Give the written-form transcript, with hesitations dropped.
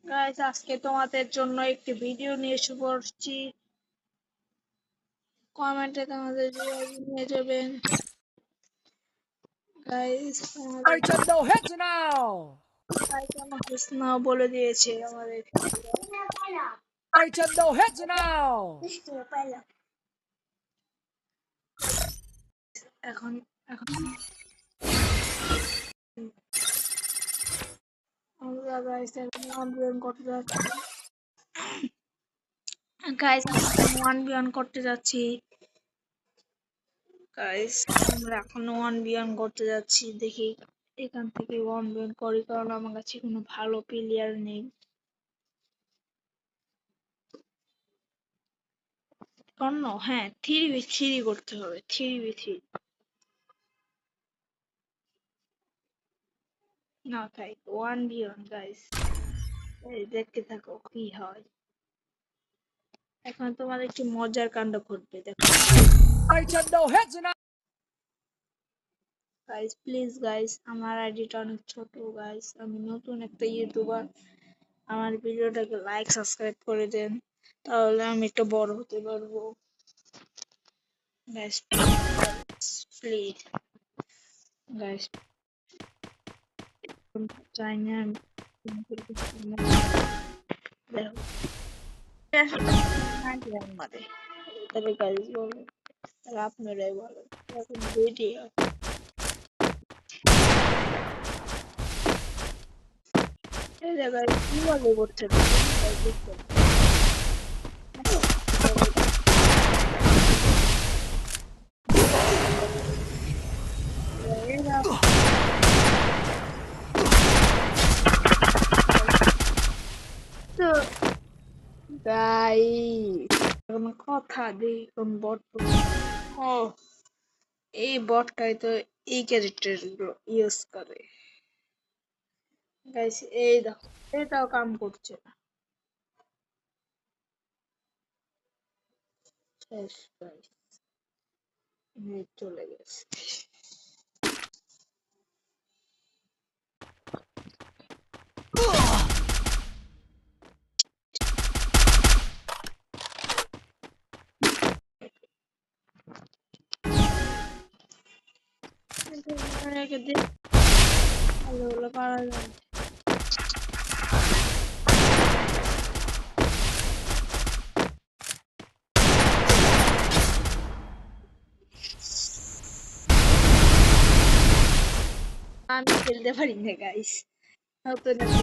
Guys আজকে তোমাদের জন্য একটি ভিডিও নিয়ে এসে পড়ছি। কমেন্টে তোমাদের নিয়ে যাবেন guys. Archer, no hits now! নাও বলে দিয়েছে আমাদের। Archer, no hits now! এখন এখন আমরা গাইস এখন 1v1 করতে যাচ্ছি। গাইস 1v1 করতে যাচ্ছি। গাইস আমরা এখন 1v1 করতে যাচ্ছি, দেখি এখান থেকে 1v1 করি, কারণ আমার কাছে কোনো ভালো প্লেয়ার নেই। অন্য হ্যাঁ 3v3 করতে হবে, 3v3 না তাই 1v1 গাইস। এই দেখতে থাকো কি হয়। এখন তোমাদের একটু মজার কাণ্ড ঘটবে, দেখো। Archer, no hits now! Guys please guys, আমার আইডিটা অনেক ছোট গাইস, আমি নতুন একটা ইউটিউবার। আমার ভিডিওটাকে লাইক সাবস্ক্রাইব করে দেন, তাহলে আমি একটু বড় হতে পারবো গাইস। প্লিজ গাইস, চাই না আমাদের, তবে গাইস বলো, তাহলে আপনারাই বলেন এখন ভিডিও। এই জায়গায় কি বলে করছে তো গাইস, কোনো কথা দিই কোন বট। ও এই বটটাই তো এই ক্যারেক্টার গুলো ইউজ করে গাইস। এই দেখো এটাও কাম করছে না। শেষ গাইস, নেট চলে গেছে। ভালো পারা যায়। আমি খেলতে পারি না গাইস।